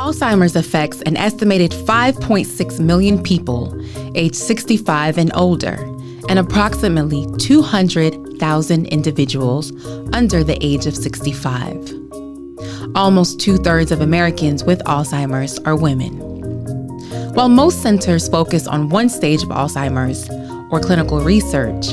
Alzheimer's affects an estimated 5.6 million people aged 65 and older, and approximately 200,000 individuals under the age of 65. Almost 2/3 of Americans with Alzheimer's are women. While most centers focus on one stage of Alzheimer's or clinical research,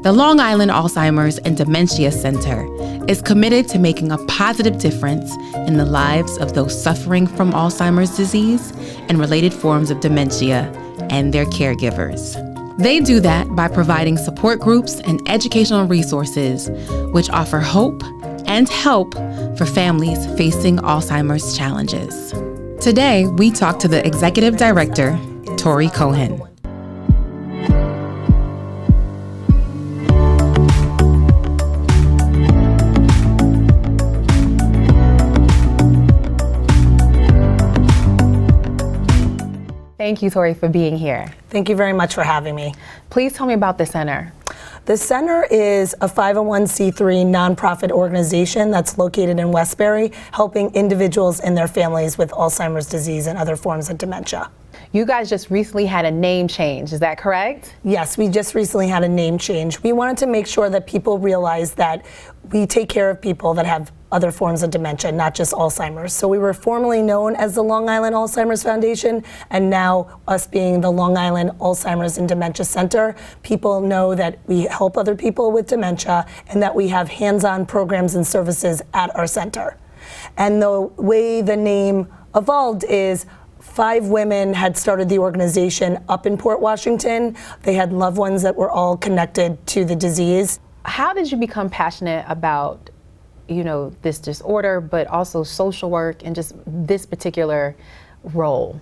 the Long Island Alzheimer's and Dementia Center is committed to making a positive difference in the lives of those suffering from Alzheimer's disease and related forms of dementia and their caregivers. They do that by providing support groups and educational resources which offer hope and help for families facing Alzheimer's challenges. Today, we talk to the Executive Director, Tori Cohen. Thank you, Tori, for being here. Thank you very much for having me. Please tell me about the center. The center is a 501c3 nonprofit organization that's located in Westbury, helping individuals and their families with Alzheimer's disease and other forms of dementia. You guys just recently had a name change, is that correct? Yes, we just recently had a name change. We wanted to make sure that people realize that we take care of people that have other forms of dementia, not just Alzheimer's. So we were formerly known as the Long Island Alzheimer's Foundation, and now us being the Long Island Alzheimer's and Dementia Center, people know that we help other people with dementia and that we have hands-on programs and services at our center. And the way the name evolved is 5 women had started the organization up in Port Washington. They had loved ones that were all connected to the disease. How did you become passionate about, this disorder, but also social work and just this particular role?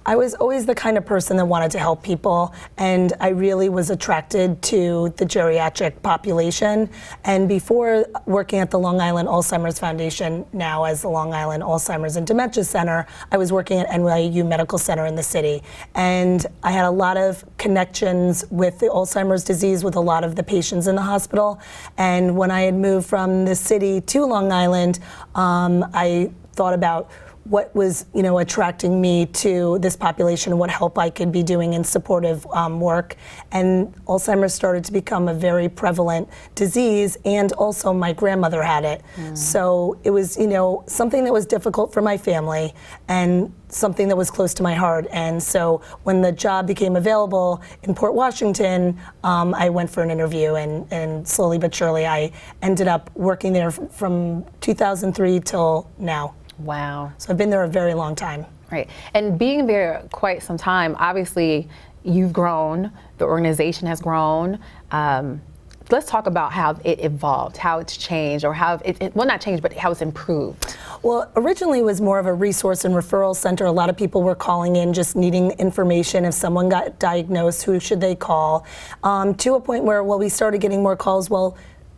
I was always the kind of person that wanted to help people, and I really was attracted to the geriatric population. And before working at the Long Island Alzheimer's Foundation, now as the Long Island Alzheimer's and Dementia Center, I was working at NYU Medical Center in the city. And I had a lot of connections with the Alzheimer's disease with a lot of the patients in the hospital. And when I had moved from the city to Long Island, I thought about what was, attracting me to this population, what help I could be doing in supportive work. And Alzheimer's started to become a very prevalent disease, and also my grandmother had it. So it was, something that was difficult for my family and something that was close to my heart. And so when the job became available in Port Washington, I went for an interview, and slowly but surely I ended up working there from 2003 till now. Wow. So I've been there a very long time. Right. And being there quite some time, obviously you've grown, the organization has grown. Let's talk about how it evolved, how it's changed, or how well, not changed, but how it's improved. Well, originally it was more of a resource and referral center. A lot of people were calling in just needing information. If someone got diagnosed, who should they call? To a point where, we started getting more calls.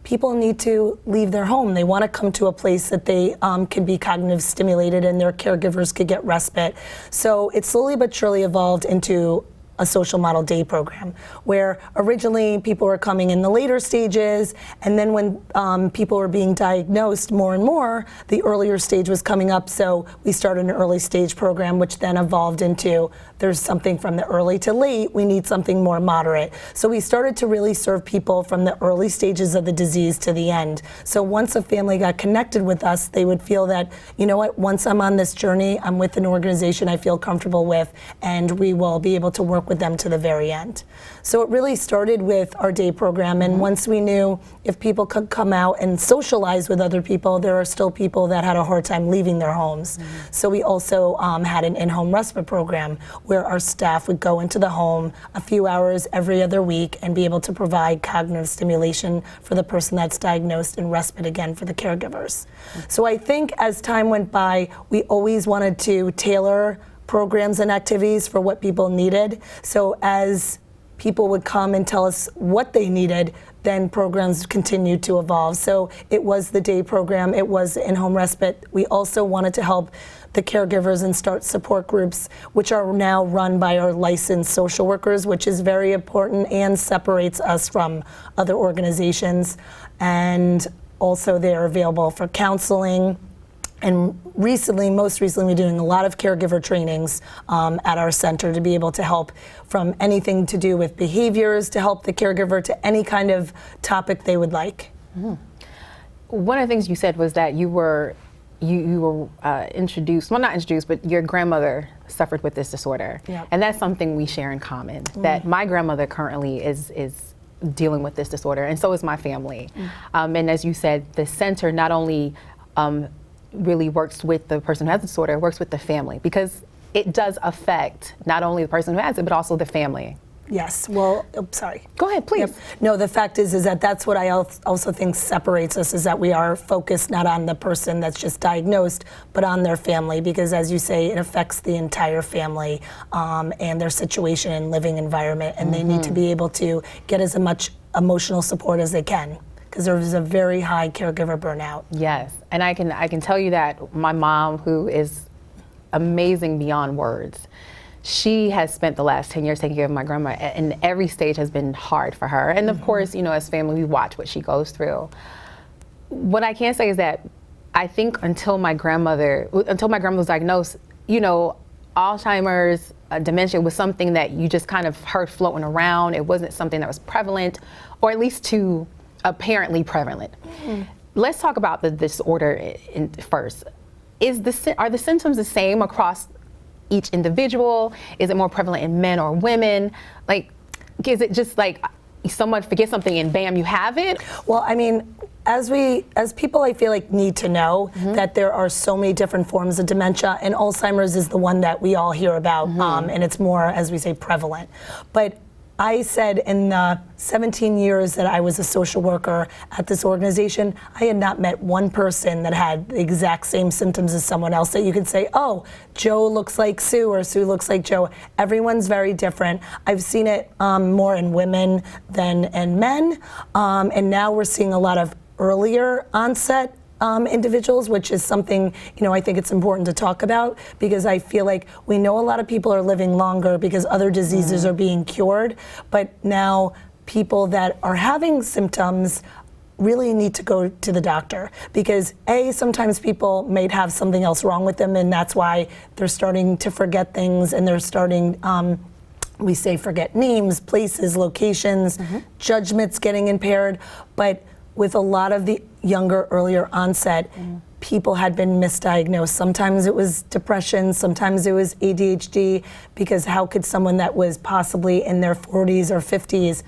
People need to leave their home. They want to come to a place that they can be cognitive stimulated and their caregivers could get respite. So it slowly but surely evolved into a social model day program, where originally people were coming in the later stages, and then when people were being diagnosed more and more, the earlier stage was coming up, so we started an early stage program, which then evolved into, there's something from the early to late, we need something more moderate. So we started to really serve people from the early stages of the disease to the end. So once a family got connected with us, they would feel that, once I'm on this journey, I'm with an organization I feel comfortable with, and we will be able to work with them to the very end. So it really started with our day program, and once we knew if people could come out and socialize with other people, there are still people that had a hard time leaving their homes. So we also had an in-home respite program where our staff would go into the home a few hours every other week and be able to provide cognitive stimulation for the person that's diagnosed and respite again for the caregivers. So I think as time went by, we always wanted to tailor programs and activities for what people needed. So as people would come and tell us what they needed, then programs continued to evolve. So it was the day program, it was in-home respite. We also wanted to help the caregivers and start support groups, which are now run by our licensed social workers, which is very important and separates us from other organizations. And also they're available for counseling And most recently, we're doing a lot of caregiver trainings at our center to be able to help from anything to do with behaviors to help the caregiver to any kind of topic they would like. Mm. One of the things you said was that you were introduced, well, not introduced, but your grandmother suffered with this disorder. Yep. And that's something we share in common, that my grandmother currently is dealing with this disorder, and so is my family. And as you said, the center not only really works with the person who has the disorder, it works with the family, because it does affect not only the person who has it, but also the family. Yes, well, sorry. Go ahead, please. Yep. No, the fact is that that's what I also think separates us, is that we are focused not on the person that's just diagnosed, but on their family, because as you say, it affects the entire family and their situation and living environment, and they need to be able to get as much emotional support as they can, because there is a very high caregiver burnout. Yes, and I can tell you that my mom, who is amazing beyond words, she has spent the last 10 years taking care of my grandma, and every stage has been hard for her. And of course, you know, as family, we watch what she goes through. What I can say is that I think until my grandmother was diagnosed, you know, Alzheimer's dementia was something that you just kind of heard floating around. It wasn't something that was prevalent, or at least too apparently prevalent. Let's talk about the disorder first. Are the symptoms the same across each individual? Is it more prevalent in men or women? Like, is it just like someone forgets something and bam, you have it? Well, I mean, as people, I feel like need to know that there are so many different forms of dementia, and Alzheimer's is the one that we all hear about, and it's more, as we say, prevalent. But I said in the 17 years that I was a social worker at this organization, I had not met one person that had the exact same symptoms as someone else that you could say, oh, Joe looks like Sue or Sue looks like Joe. Everyone's very different. I've seen it more in women than in men, and now we're seeing a lot of earlier onset individuals, which is something, you know, I think it's important to talk about, because I feel like we know a lot of people are living longer because other diseases are being cured, but now people that are having symptoms really need to go to the doctor, because sometimes people may have something else wrong with them, and that's why they're starting to forget things, and they're starting we say forget names, places, locations, judgments getting impaired. But with a lot of the younger, earlier onset, people had been misdiagnosed. Sometimes it was depression, sometimes it was ADHD, because how could someone that was possibly in their 40s or 50s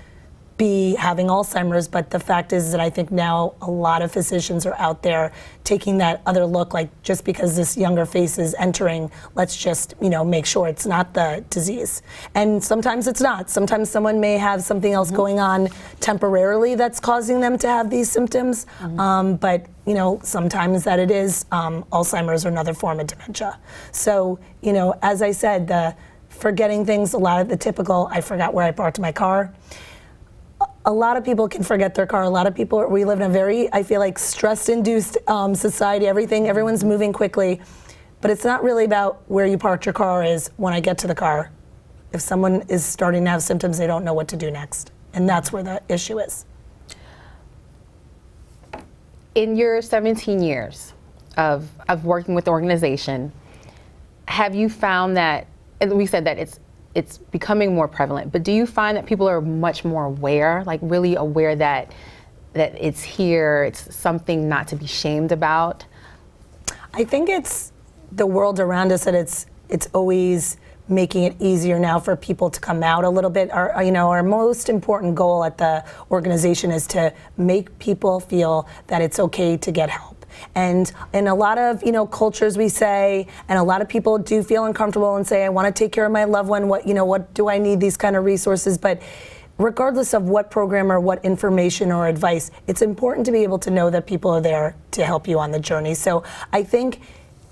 be having Alzheimer's? But the fact is that I think now a lot of physicians are out there taking that other look, like, just because this younger face is entering, let's just, you know, make sure it's not the disease. And sometimes it's not. Sometimes someone may have something else going on temporarily that's causing them to have these symptoms. But, you know, sometimes that it is Alzheimer's or another form of dementia. So, you know, as I said, the forgetting things, a lot of the typical, I forgot where I parked my car. A lot of people can forget their car. A lot of people, we live in a very, I feel like, stress-induced society. Everyone's moving quickly. But it's not really about where you parked your car. Is when I get to the car, if someone is starting to have symptoms, they don't know what to do next. And that's where the issue is. In your 17 years of working with the organization, have you found that, and we said that it's becoming more prevalent, but do you find that people are much more aware, like really aware that it's here, it's something not to be shamed about? I think it's the world around us that it's always making it easier now for people to come out a little bit. Our most important goal at the organization is to make people feel that it's okay to get help. And in a lot of, you know, cultures we say, and a lot of people do feel uncomfortable and say, I want to take care of my loved one, what do I need, these kind of resources. But regardless of what program or what information or advice, it's important to be able to know that people are there to help you on the journey. So I think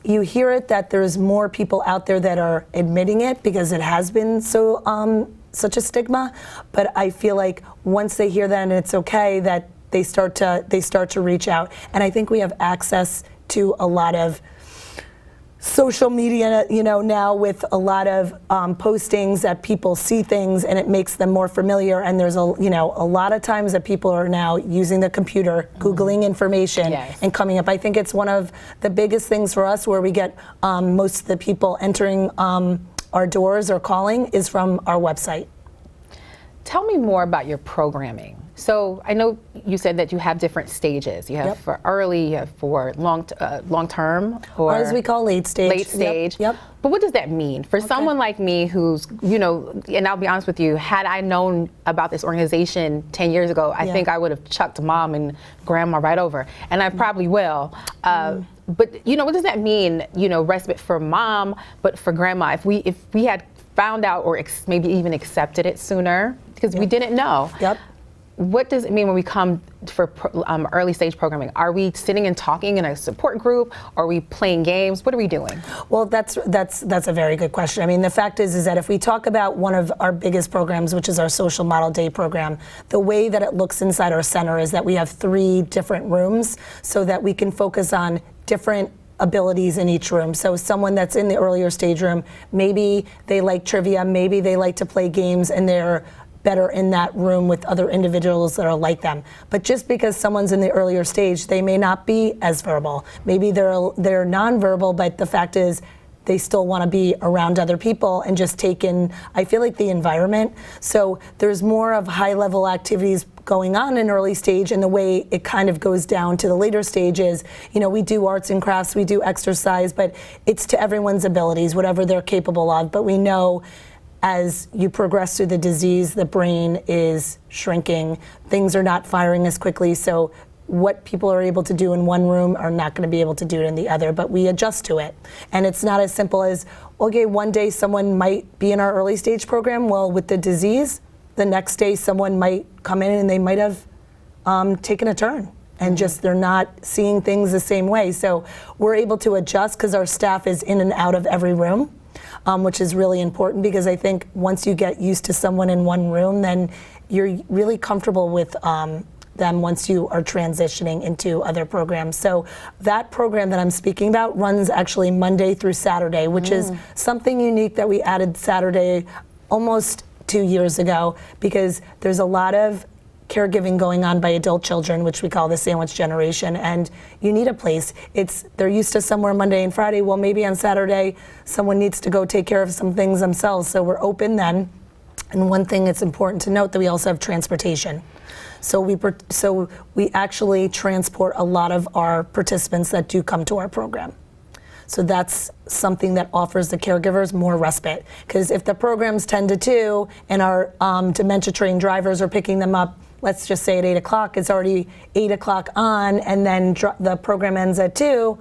you hear it, that there's more people out there that are admitting it, because it has been so such a stigma. But I feel like once they hear that and it's okay, that they start to reach out. And I think we have access to a lot of social media, now with a lot of postings that people see things and it makes them more familiar. And there's a lot of times that people are now using the computer, Googling information Yes. and coming up. I think it's one of the biggest things for us where we get most of the people entering our doors or calling is from our website. Tell me more about your programming. So I know you said that you have different stages. You have Yep. for early, you have for long term, Or as we call late stage. late stage. Yep. But what does that mean for someone like me who's, and I'll be honest with you, had I known about this organization 10 years ago, I think I would have chucked mom and grandma right over, and I probably will. But what does that mean? Respite for mom, but for grandma, if we had found out or maybe even accepted it sooner because we didn't know. Yep. What does it mean when we come for early stage programming? Are we sitting and talking in a support group? Are we playing games? What are we doing? Well, that's a very good question. I mean, the fact is that if we talk about one of our biggest programs, which is our social model day program, the way that it looks inside our center is that we have 3 different rooms so that we can focus on different abilities in each room. So someone that's in the earlier stage room, maybe they like trivia, maybe they like to play games, and they're better in that room with other individuals that are like them. But just because someone's in the earlier stage, they may not be as verbal. Maybe they're nonverbal, but the fact is they still want to be around other people and just take in, I feel like, the environment. So there's more of high level activities going on in early stage, and the way it kind of goes down to the later stages, we do arts and crafts, we do exercise, but it's to everyone's abilities, whatever they're capable of. But we know as you progress through the disease, the brain is shrinking, things are not firing as quickly, so what people are able to do in one room are not going to be able to do it in the other, but we adjust to it. And it's not as simple as, okay, one day someone might be in our early stage program, well, with the disease, the next day someone might come in and they might have taken a turn. And just they're not seeing things the same way. So we're able to adjust because our staff is in and out of every room. Which is really important because I think once you get used to someone in one room, then you're really comfortable with them once you are transitioning into other programs. So that program that I'm speaking about runs actually Monday through Saturday, which is something unique that we added Saturday almost 2 years ago because there's a lot of caregiving going on by adult children, which we call the sandwich generation, and you need a place. They're used to somewhere Monday and Friday. Well, maybe on Saturday, someone needs to go take care of some things themselves. So we're open then. And one thing that's important to note that we also have transportation. So we actually transport a lot of our participants that do come to our program. So that's something that offers the caregivers more respite. Because if the program's 10 to 2 and our dementia trained drivers are picking them up, let's just say at 8 o'clock, it's already 8 o'clock on, and then the program ends at 2,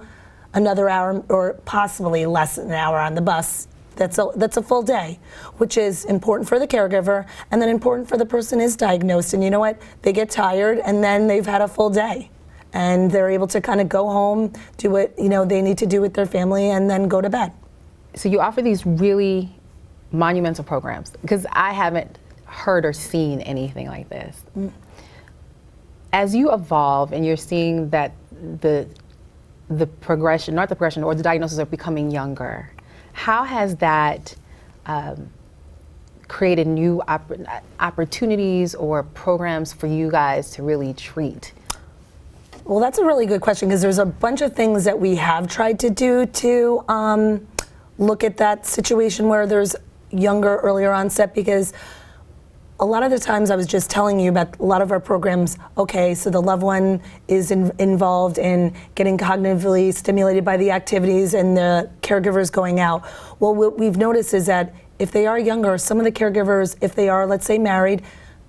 another hour or possibly less than an hour on the bus. That's a full day, which is important for the caregiver and then important for the person who is diagnosed. And you know what? They get tired and then they've had a full day. And they're able to kind of go home, do what they need to do with their family, and then go to bed. So you offer these really monumental programs because I haven't heard or seen anything like this. As you evolve and you're seeing that the progression, not the progression, or the diagnoses are becoming younger, how has that created new opportunities or programs for you guys to really treat? Well, that's a really good question because there's a bunch of things that we have tried to do to look at that situation where there's younger, earlier onset, because a lot of the times I was just telling you about a lot of our programs, okay, so the loved one is involved in getting cognitively stimulated by the activities and the caregivers going out. Well, what we've noticed is that if they are younger, some of the caregivers, if they are, let's say, married,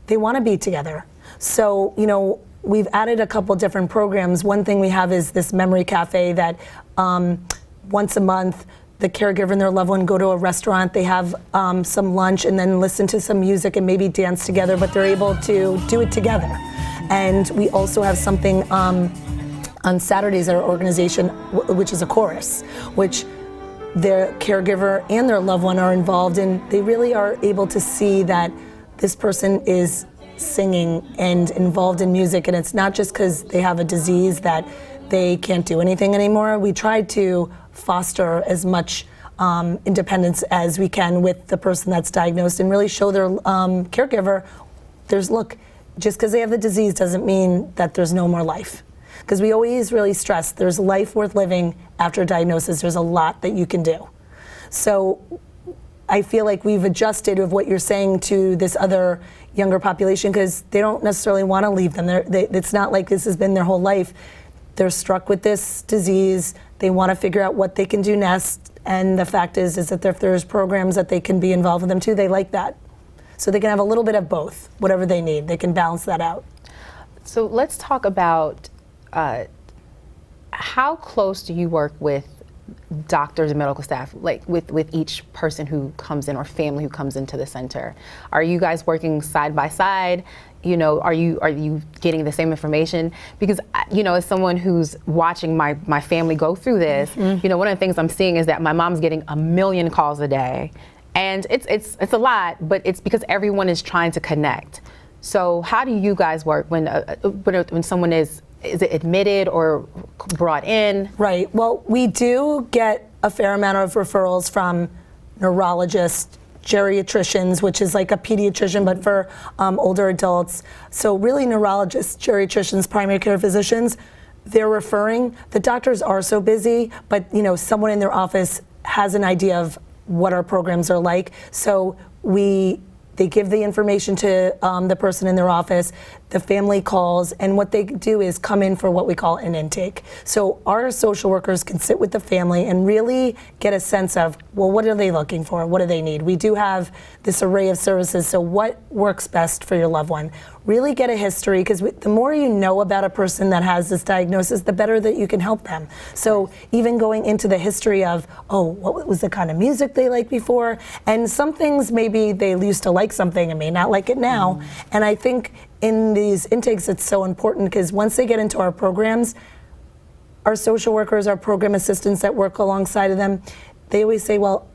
they want to be together. So, we've added a couple different programs. One thing we have is this memory cafe that once a month, the caregiver and their loved one go to a restaurant, they have some lunch and then listen to some music and maybe dance together, but they're able to do it together. And we also have something on Saturdays at our organization, which is a chorus, which their caregiver and their loved one are involved in. They really are able to see that this person is singing and involved in music, and it's not just because they have a disease that they can't do anything anymore. We tried to foster as much independence as we can with the person that's diagnosed, and really show their caregiver, look, just because they have the disease doesn't mean that there's no more life. Because we always really stress there's life worth living after a diagnosis. There's a lot that you can do. So I feel like we've adjusted of what you're saying to this other younger population, because they don't necessarily want to leave them. It's not like this has been their whole life. They're struck with this disease. They want to figure out what they can do next. And the fact is that if there's programs that they can be involved with them too, they like that. So they can have a little bit of both, whatever they need. They can balance that out. So let's talk about how close do you work with doctors and medical staff, like with each person who comes in or family who comes into the center? Are you guys working side by side? You know, are you getting the same information? Because, you know, as someone who's watching my family go through this, you know, one of the things I'm seeing is that my mom's getting 1 million calls a day. And it's a lot, but it's because everyone is trying to connect. So how do you guys work when someone is it admitted or brought in? Right. Well, we do get a fair amount of referrals from neurologists, geriatricians, which is like a pediatrician, but for older adults. So really neurologists, geriatricians, primary care physicians, they're referring. The doctors are so busy, but you know, someone in their office has an idea of what our programs are like. So they give the information to the person in their office, the family calls, and what they do is come in for what we call an intake. So our social workers can sit with the family and really get a sense of, well, what are they looking for? What do they need? We do have this array of services, so what works best for your loved one? Really get a history, because the more you know about a person that has this diagnosis, the better that you can help them. So even going into the history of, oh, what was the kind of music they liked before? And some things maybe they used to like something and may not like it now. And I think in these intakes it's so important, because once they get into our programs, our social workers, our program assistants that work alongside of them, they always say, well,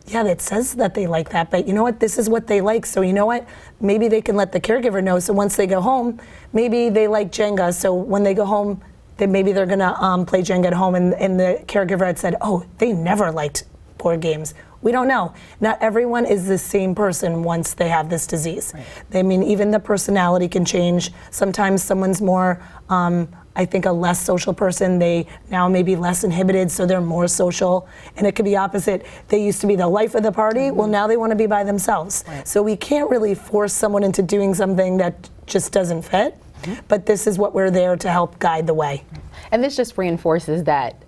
yeah, it says that they like that, but you know what, this is what they like, so you know what, maybe they can let the caregiver know, so once they go home, maybe they like Jenga, so when they go home, then maybe they're gonna play Jenga at home, and the caregiver had said, oh, they never liked board games. We don't know. Not everyone is the same person once they have this disease. Right. I mean, even the personality can change. Sometimes someone's more, I think, a less social person. They now may be less inhibited, so they're more social. And it could be opposite. They used to be the life of the party. Well, now they want to be by themselves. Right. So we can't really force someone into doing something that just doesn't fit. But this is what we're there to help guide the way. And this just reinforces that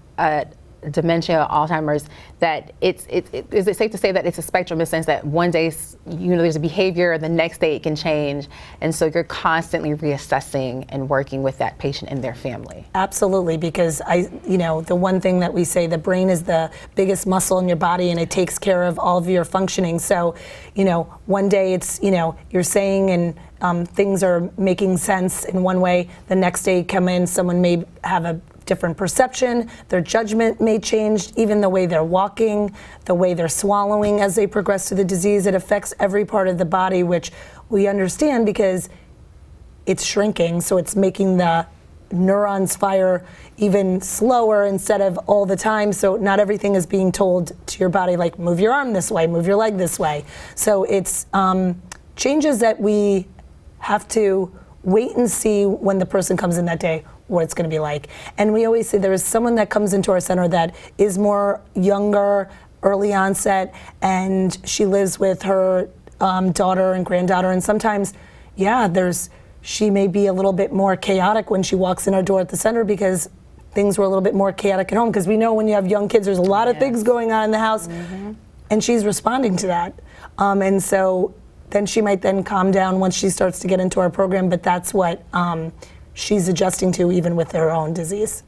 dementia, Alzheimer's, that is it safe to say that it's a spectrum in the sense that one day, you know, there's a behavior, the next day it can change, and so you're constantly reassessing and working with that patient and their family. Absolutely, because the one thing that we say, the brain is the biggest muscle in your body, and it takes care of all of your functioning. So, you know, one day it's, you know, you're saying and things are making sense in one way. The next day you come in, someone may have a different perception, their judgment may change, even the way they're walking, the way they're swallowing as they progress through the disease. It affects every part of the body, which we understand because it's shrinking, so it's making the neurons fire even slower instead of all the time, so not everything is being told to your body, like move your arm this way, move your leg this way. So it's changes that we have to wait and see when the person comes in that day what it's going to be like. And we always say there is someone that comes into our center that is more younger, early onset, and she lives with her daughter and granddaughter, and sometimes, she may be a little bit more chaotic when she walks in our door at the center because things were a little bit more chaotic at home, because we know when you have young kids there's a lot of things going on in the house, and she's responding to that. And so then she might then calm down once she starts to get into our program, but that's what she's adjusting to even with her own disease.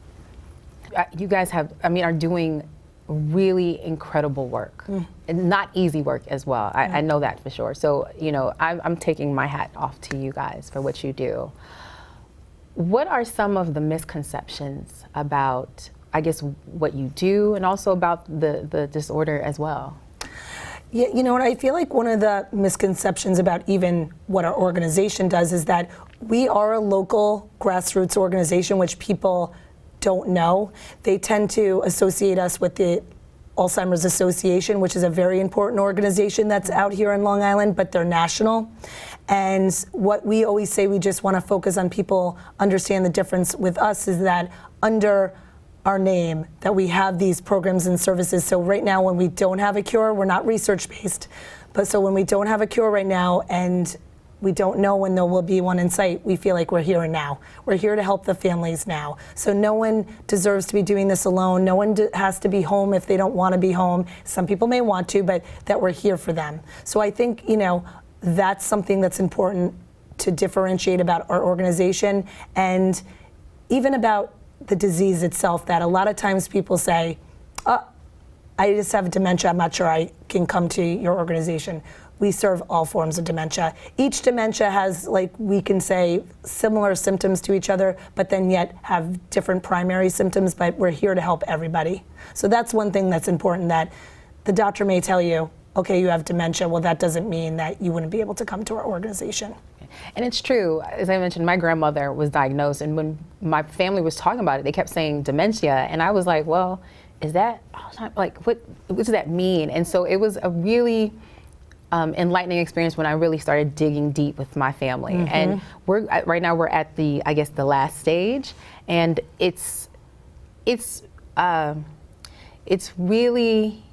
You guys are doing really incredible work, and not easy work as well. I know that for sure. So, you know, I'm taking my hat off to you guys for what you do. What are some of the misconceptions about, I guess, what you do and also about the disorder as well? Yeah, you know what, I feel like one of the misconceptions about even what our organization does is that we are a local grassroots organization, which people don't know. They tend to associate us with the Alzheimer's Association, which is a very important organization that's out here in Long Island, but they're national. And what we always say, we just want to focus on people understand the difference with us is that under our name that we have these programs and services. So right now when we don't have a cure, we're not research based, but so when we don't have a cure right now and we don't know when there will be one in sight, we feel like we're here and now. We're here to help the families now. So no one deserves to be doing this alone. No one has to be home if they don't want to be home. Some people may want to, but that we're here for them. So I think, that's something that's important to differentiate about our organization and even about the disease itself, that a lot of times people say, I just have dementia, I'm not sure I can come to your organization. We serve all forms of dementia. Each dementia has, we can say, similar symptoms to each other, but then yet have different primary symptoms, but we're here to help everybody. So that's one thing that's important, that the doctor may tell you, okay, you have dementia, well, that doesn't mean that you wouldn't be able to come to our organization. And it's true, as I mentioned, my grandmother was diagnosed, and when my family was talking about it, they kept saying dementia, and I was like, well, is that, what does that mean? And so it was a really enlightening experience when I really started digging deep with my family. Mm-hmm. And right now we're at the last stage, and it's really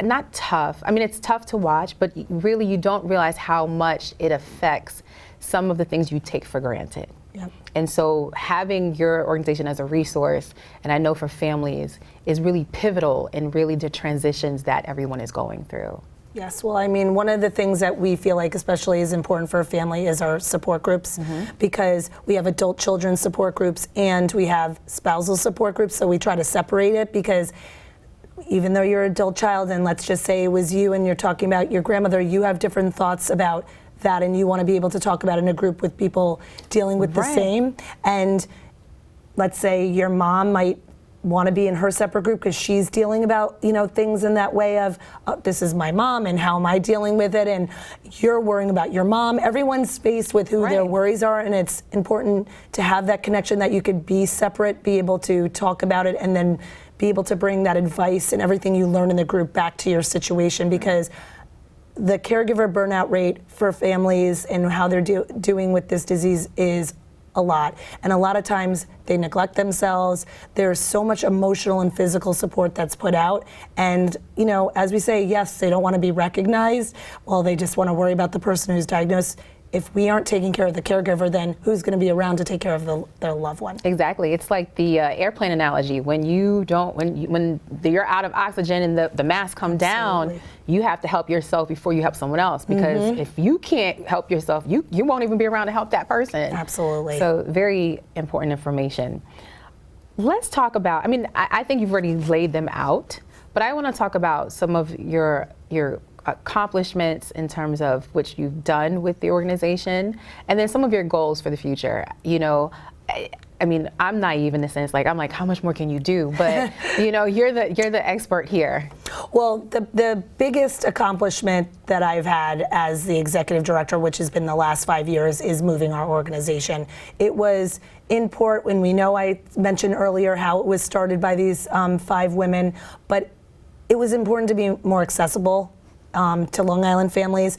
not tough. I mean, it's tough to watch, but really you don't realize how much it affects some of the things you take for granted. Yep. And so having your organization as a resource, and I know for families, is really pivotal in really the transitions that everyone is going through. Yes, well, I mean, one of the things that we feel like especially is important for a family is our support groups, because we have adult children support groups and we have spousal support groups, so we try to separate it, because even though you're an adult child, and let's just say it was you and you're talking about your grandmother, you have different thoughts about that and you want to be able to talk about it in a group with people dealing with the same. And let's say your mom might want to be in her separate group because she's dealing about, things in that way of, this is my mom and how am I dealing with it, and you're worrying about your mom. Everyone's faced with who their worries are, and it's important to have that connection that you could be separate, be able to talk about it, and then be able to bring that advice and everything you learn in the group back to your situation, because the caregiver burnout rate for families and how they're doing with this disease is a lot. And a lot of times they neglect themselves. There's so much emotional and physical support that's put out. And, as we say, yes, they don't want to be recognized. Well, they just want to worry about the person who's diagnosed. If we aren't taking care of the caregiver, then who's going to be around to take care of their loved one? Exactly. It's like the airplane analogy. When you're out of oxygen and the masks come down, you have to help yourself before you help someone else. Because if you can't help yourself, you won't even be around to help that person. Absolutely. So very important information. Let's talk about, I think you've already laid them out, but I want to talk about some of your accomplishments in terms of what you've done with the organization, and then some of your goals for the future. I'm naive in the sense, I'm like, how much more can you do? But you're the expert here. Well, the biggest accomplishment that I've had as the executive director, which has been the last 5 years, is moving our organization. It was in Port, when I mentioned earlier how it was started by these 5 women, but it was important to be more accessible to Long Island families.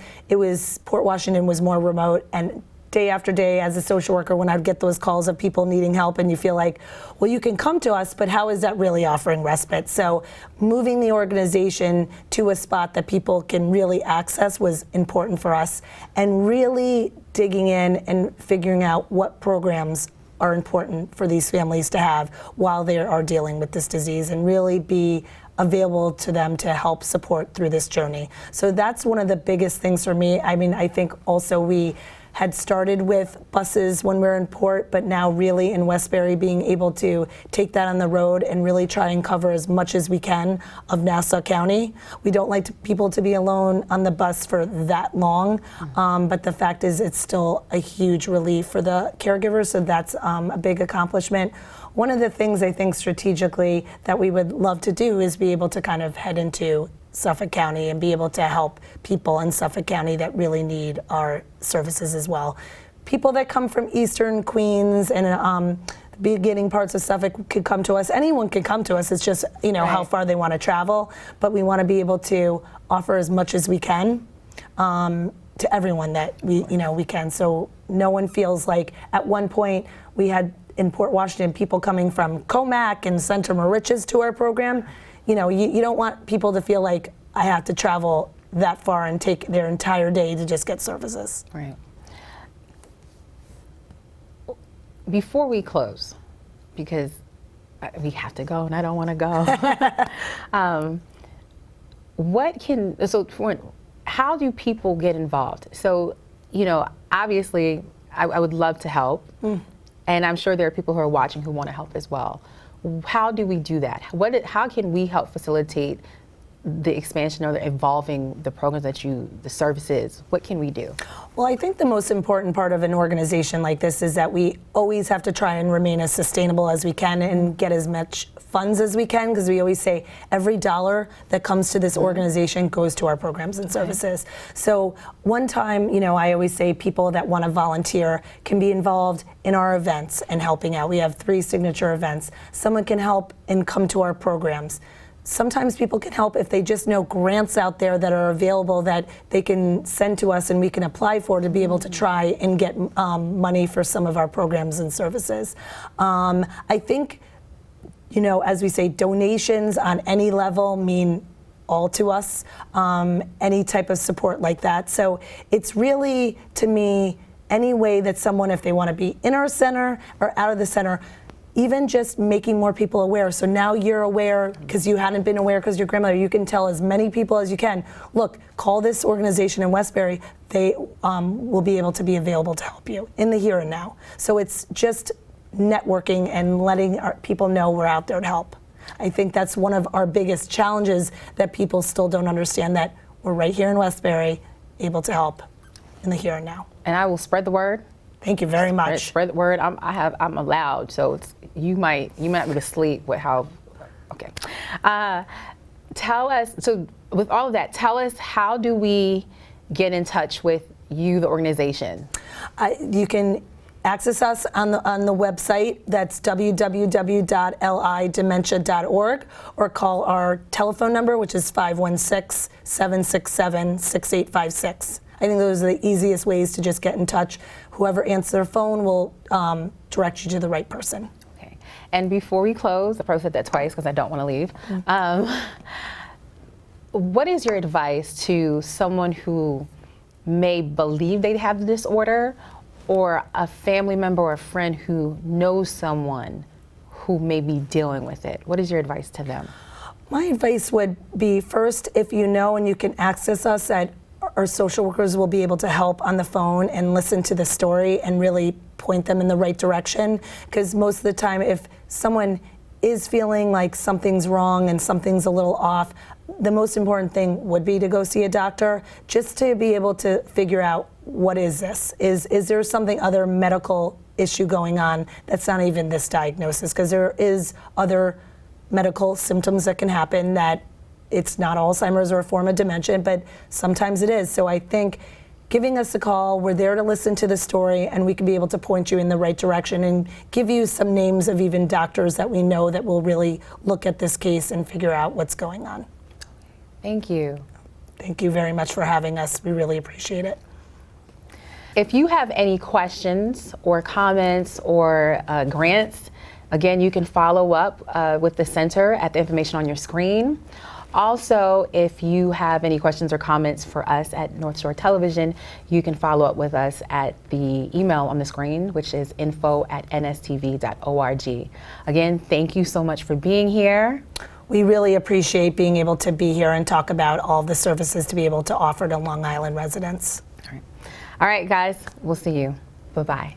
Port Washington was more remote, and day after day as a social worker, when I'd get those calls of people needing help, and you feel like, well, you can come to us, but how is that really offering respite? So moving the organization to a spot that people can really access was important for us, and really digging in and figuring out what programs are important for these families to have while they are dealing with this disease, and really be available to them to help support through this journey. So that's one of the biggest things for me. I think also we had started with buses when we were in Port, but now really in Westbury, being able to take that on the road and really try and cover as much as we can of Nassau County. We don't like people to be alone on the bus for that long, but the fact is it's still a huge relief for the caregivers, so that's a big accomplishment. One of the things I think strategically that we would love to do is be able to kind of head into Suffolk County and be able to help people in Suffolk County that really need our services as well. People that come from Eastern Queens and the beginning parts of stuff, it could come to us. Anyone can come to us. It's just, how far they want to travel. But we want to be able to offer as much as we can to everyone that we can. So no one feels like, at one point we had in Port Washington people coming from Comac and Center Moriches to our program. You don't want people to feel like I have to travel that far and take their entire day to just get services. Right. Before we close, because we have to go and I don't want to go, how do people get involved? So, obviously I would love to help, and I'm sure there are people who are watching who want to help as well. How do we do that? How can we help facilitate the expansion or the evolving the programs the services? What can we do? Well, I think the most important part of an organization like this is that we always have to try and remain as sustainable as we can and get as much funds as we can, because we always say every dollar that comes to this organization goes to our programs and services. So one time, I always say people that want to volunteer can be involved in our events and helping out. We have 3 signature events. Someone can help and come to our programs. Sometimes people can help if they just know grants out there that are available that they can send to us and we can apply for to be able to try and get money for some of our programs and services. I think, as we say, donations on any level mean all to us, any type of support like that. So it's really, to me, any way that someone, if they want to be in our center or out of the center, even just making more people aware. So now you're aware because you hadn't been aware because your grandmother, you can tell as many people as you can, look, call this organization in Westbury. They will be able to be available to help you in the here and now. So it's just networking and letting our people know we're out there to help. I think that's one of our biggest challenges that people still don't understand, that we're right here in Westbury, able to help in the here and now. And I will spread the word. Thank you very much. Spread the word. I'm allowed, so you might be asleep with how. Okay. Tell us. So with all of that, tell us, how do we get in touch with you, the organization? You can access us on the website. That's www.lidementia.org, or call our telephone number, which is 516-767-6856. I think those are the easiest ways to just get in touch. Whoever answers their phone will direct you to the right person. Okay. And before we close, I probably said that twice because I don't want to leave. What is your advice to someone who may believe they have the disorder, or a family member or a friend who knows someone who may be dealing with it? What is your advice to them? My advice would be, first, if you know and you can access us, at our social workers will be able to help on the phone and listen to the story and really point them in the right direction. Because most of the time, if someone is feeling like something's wrong and something's a little off, the most important thing would be to go see a doctor, just to be able to figure out, what is this? Is there something, other medical issue going on that's not even this diagnosis? Because there is other medical symptoms that can happen that it's not Alzheimer's or a form of dementia, but sometimes it is. So I think giving us a call, we're there to listen to the story, and we can be able to point you in the right direction and give you some names of even doctors that we know that will really look at this case and figure out what's going on. Thank you. Thank you very much for having us. We really appreciate it. If you have any questions or comments or grants, again, you can follow up with the center at the information on your screen. Also, if you have any questions or comments for us at North Shore Television, you can follow up with us at the email on the screen, which is info@nstv.org. Again, thank you so much for being here. We really appreciate being able to be here and talk about all the services to be able to offer to Long Island residents. All right, guys, we'll see you. Bye-bye.